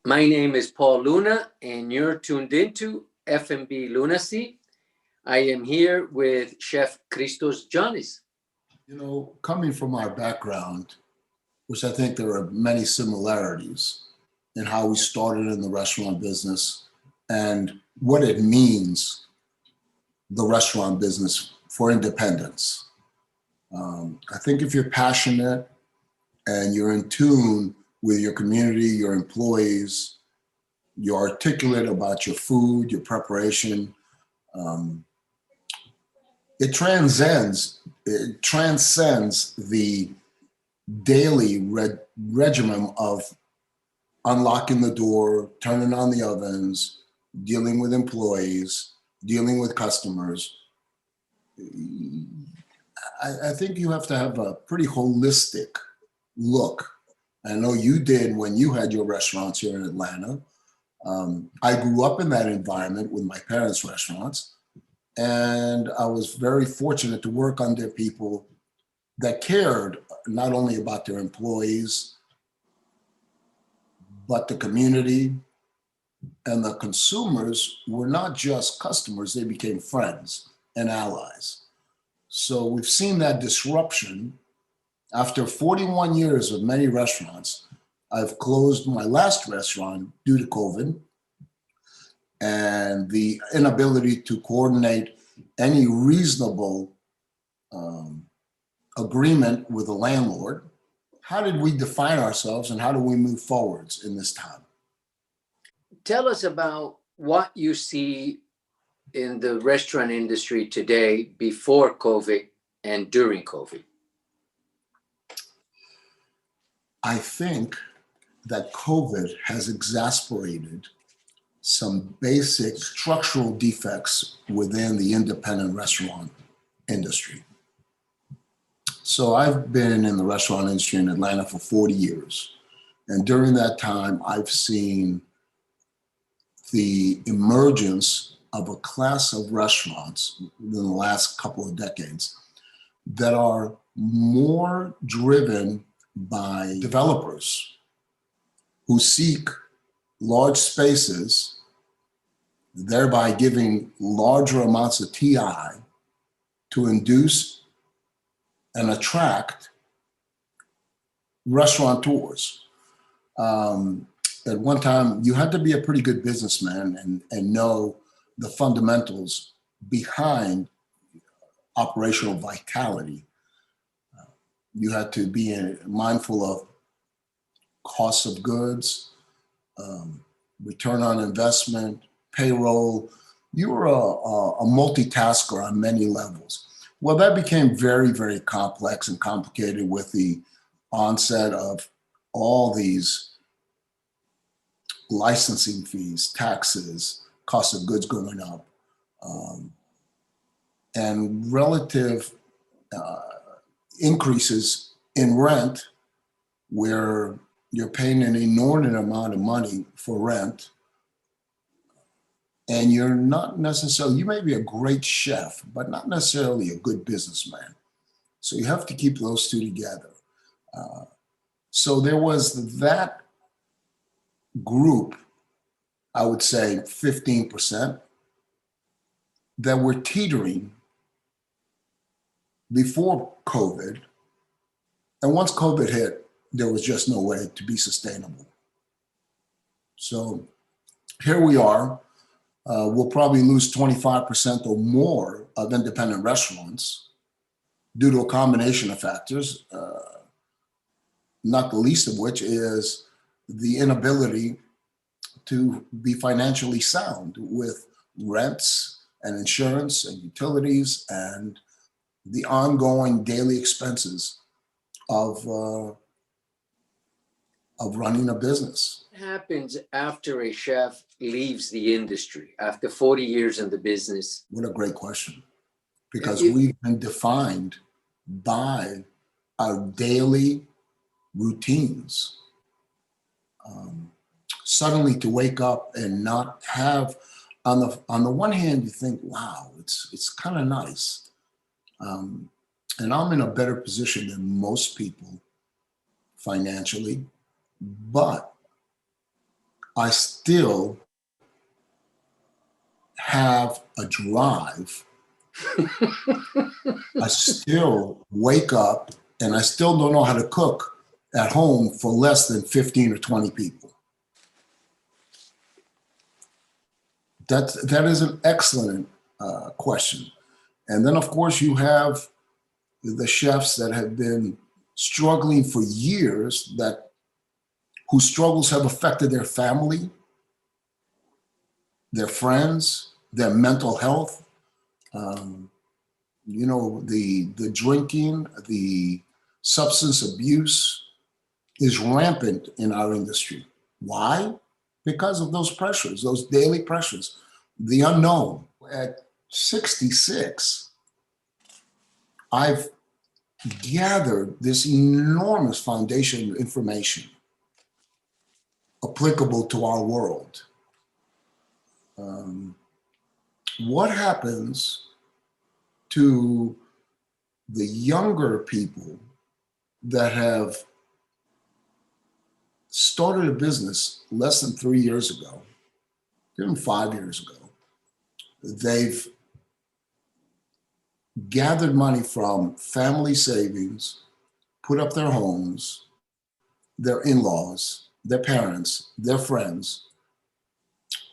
My name is Paul Luna, and you're tuned into F&B Lunacy. I am here with Chef Christos Giannes. You know, coming from our background, which I think there are many similarities in how we started in the restaurant business and what it means, the restaurant business for independence. I think if you're passionate and you're in tune with your community, your employees, you're articulate about your food, your preparation, it transcends the daily regimen of unlocking the door, turning on the ovens, dealing with employees, dealing with customers. I think you have to have a pretty holistic look. I know you did when you had your restaurants here in Atlanta. I grew up in that environment with my parents' restaurants, and I was very fortunate to work under people that cared not only about their employees, but the community, and the consumers were not just customers, they became friends and allies. So we've seen that disruption. After 41 years of many restaurants, I've closed my last restaurant due to COVID and the inability to coordinate any reasonable agreement with the landlord. How did we define ourselves and how do we move forwards in this time? Tell us about what you see in the restaurant industry today before COVID and during COVID. I think that COVID has exacerbated some basic structural defects within the independent restaurant industry. So I've been in the restaurant industry in Atlanta for 40 years. And during that time, I've seen the emergence of a class of restaurants in the last couple of decades that are more driven by developers who seek large spaces, thereby giving larger amounts of TI to induce and attract restaurateurs. At one time, you had to be a pretty good businessman and know the fundamentals behind operational vitality. You had to be mindful of costs of goods, return on investment, payroll. You were a multitasker on many levels. Well, that became very, very complex and complicated with the onset of all these licensing fees, taxes, cost of goods going up, and relative increases in rent where you're paying an inordinate amount of money for rent and you're not necessarily, you may be a great chef, but not necessarily a good businessman. So you have to keep those two together. So there was that group, I would say 15%, that were teetering before COVID. And once COVID hit, there was just no way to be sustainable. So here we are. We'll probably lose 25% or more of independent restaurants due to a combination of factors, not the least of which is the inability to be financially sound with rents and insurance and utilities and the ongoing daily expenses of running a business. What happens after a chef leaves the industry, after 40 years in the business? What a great question. Because we've been defined by our daily routines. Suddenly to wake up and not have, on the one hand, you think, wow, it's kind of nice. And I'm in a better position than most people financially, but I still have a drive. I still wake up and I still don't know how to cook at home for less than 15 or 20 people. That is an excellent question. And then, of course, you have the chefs that have been struggling for years, whose struggles have affected their family, their friends, their mental health. You know, the drinking, the substance abuse is rampant in our industry. Why? Because of those pressures, those daily pressures, the unknown. At 66, I've gathered this enormous foundation of information applicable to our world. What happens to the younger people that have started a business less than 3 years ago, even 5 years ago? They've gathered money from family savings, put up their homes, their in-laws, their parents, their friends,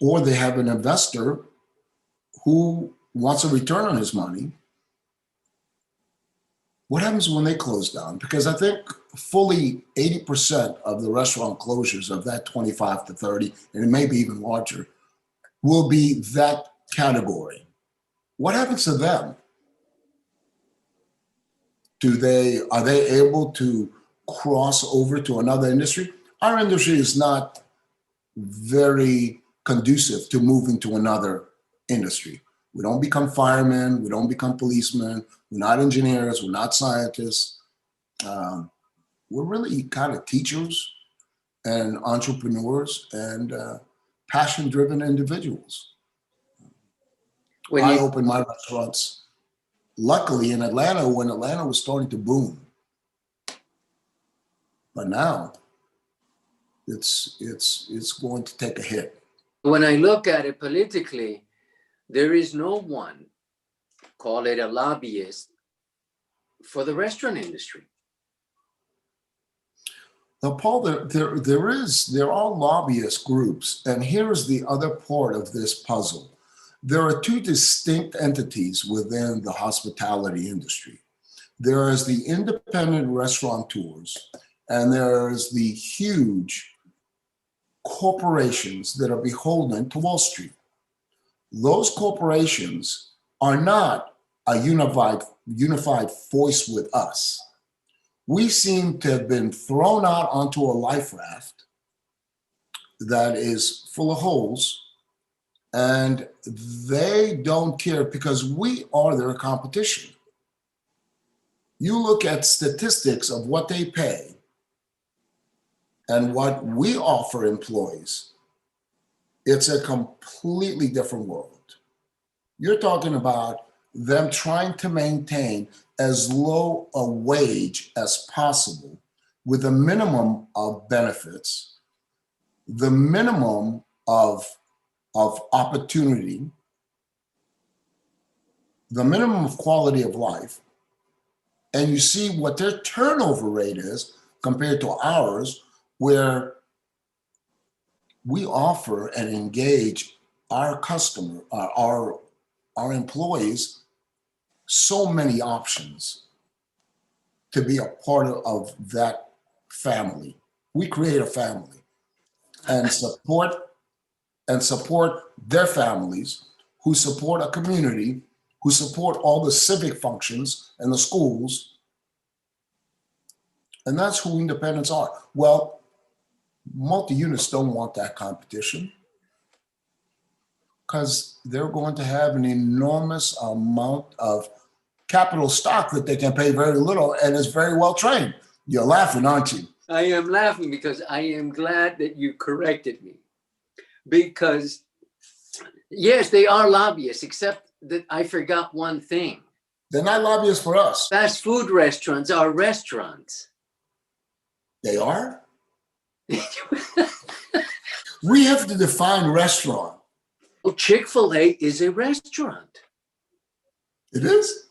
or they have an investor who wants a return on his money. What happens when they close down? Because I think fully 80% of the restaurant closures of that 25 to 30, and it may be even larger, will be that category. What happens to them? Are they able to cross over to another industry? Our industry is not very conducive to moving to another industry. We don't become firemen, we don't become policemen, we're not engineers, we're not scientists. We're really kind of teachers and entrepreneurs and passion-driven individuals. I opened my restaurants, luckily in Atlanta, when Atlanta was starting to boom. But now it's going to take a hit. When I look at it politically, there is no one, call it a lobbyist, for the restaurant industry. Now, Paul, there are lobbyist groups, and here's the other part of this puzzle. There are two distinct entities within the hospitality industry. There is the independent restaurateurs, and there's the huge corporations that are beholden to Wall Street. Those corporations are not a unified voice with us. We seem to have been thrown out onto a life raft that is full of holes, and they don't care because we are their competition. You look at statistics of what they pay and what we offer employees, it's a completely different world. You're talking about them trying to maintain as low a wage as possible with a minimum of benefits, the minimum of opportunity, the minimum of quality of life, and you see what their turnover rate is compared to ours, where we offer and engage our customer, our employees, so many options to be a part of that family. We create a family and support their families who support a community, who support all the civic functions and the schools. And that's who independents are. Well, multi-units don't want that competition because they're going to have an enormous amount of capital stock that they can pay very little and is very well trained. You're laughing, aren't you? I am laughing because I am glad that you corrected me. Because yes, they are lobbyists, except that I forgot one thing. They're not lobbyists for us. Fast food restaurants are restaurants. They are? We have to define restaurant. Well, Chick-fil-A is a restaurant. It is?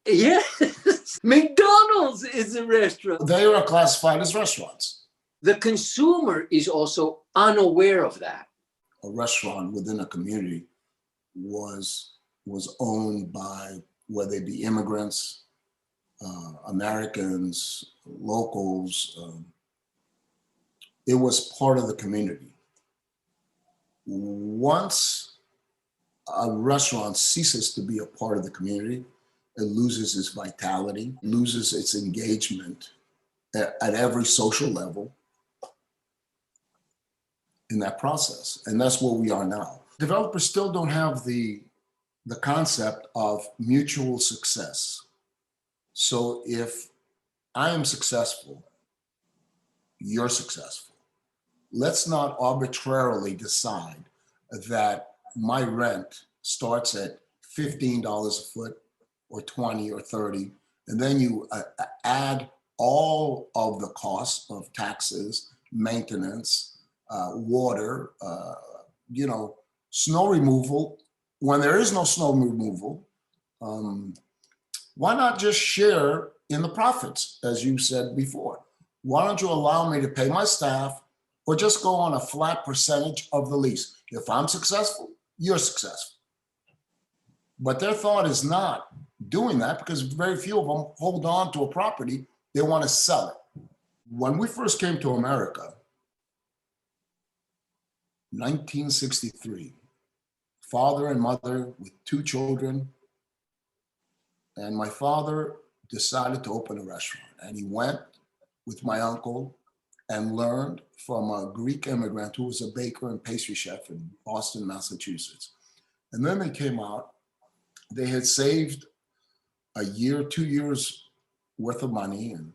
Yes. McDonald's is a restaurant. They are classified as restaurants. The consumer is also unaware of that. A restaurant within a community was owned by, whether they be immigrants, Americans, locals. It was part of the community. Once a restaurant ceases to be a part of the community, it loses its vitality, loses its engagement at every social level in that process. And that's where we are now. Developers still don't have the concept of mutual success. So if I am successful, you're successful. Let's not arbitrarily decide that my rent starts at $15 a foot or 20 or 30, and then you add all of the costs of taxes, maintenance, water, snow removal. When there is no snow removal, why not just share in the profits, as you said before? Why don't you allow me to pay my staff or just go on a flat percentage of the lease? If I'm successful, you're successful. But their thought is not doing that, because very few of them hold on to a property. They want to sell it. When we first came to America, 1963, father and mother with 2 children, and my father decided to open a restaurant. And he went with my uncle and learned from a Greek immigrant who was a baker and pastry chef in Boston, Massachusetts. And then they came out. They had saved a year, 2 years worth of money, and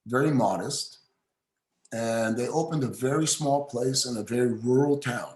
very modest. And they opened a very small place in a very rural town.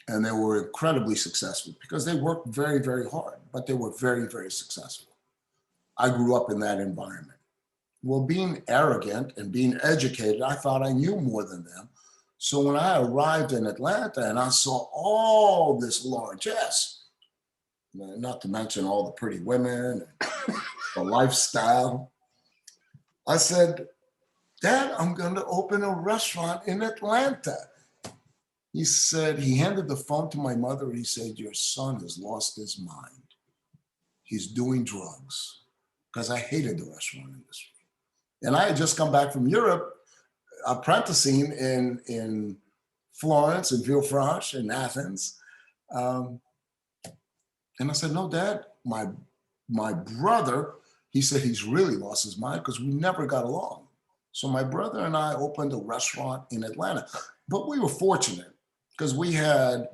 And they were incredibly successful because they worked very, very hard, but they were very, very successful. I grew up in that environment. Well, being arrogant and being educated, I thought I knew more than them. So when I arrived in Atlanta and I saw all this largesse, not to mention all the pretty women, and the lifestyle, I said, Dad, I'm going to open a restaurant in Atlanta. He said, he handed the phone to my mother. He said, your son has lost his mind. He's doing drugs, because I hated the restaurant industry. And I had just come back from Europe, apprenticing in Florence and Villefranche and Athens. And I said, no, Dad, my brother, he said he's really lost his mind because we never got along. So my brother and I opened a restaurant in Atlanta. But we were fortunate because we had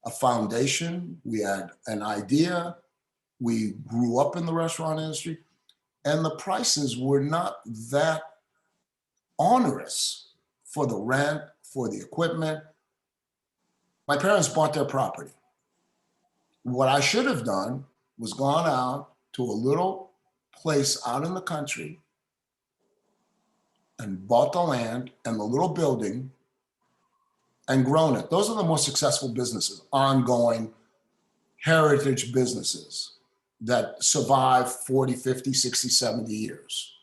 a foundation, we had an idea, we grew up in the restaurant industry, and the prices were not that onerous for the rent, for the equipment. My parents bought their property. What I should have done was gone out to a little place out in the country and bought the land and the little building and grown it. Those are the most successful businesses, ongoing heritage businesses that survive 40, 50, 60, 70 years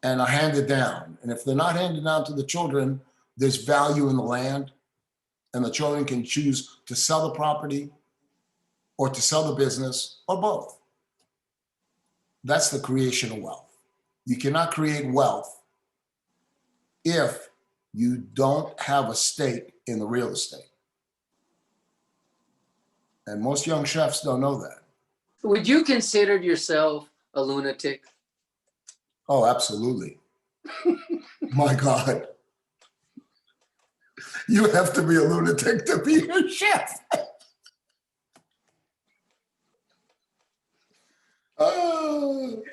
and are handed down. And if they're not handed down to the children, there's value in the land, and the children can choose to sell the property or to sell the business, or both. That's the creation of wealth. You cannot create wealth if you don't have a stake in the real estate. And most young chefs don't know that. Would you consider yourself a lunatic? Oh, absolutely. My God. You have to be a lunatic to be a chef. Oh.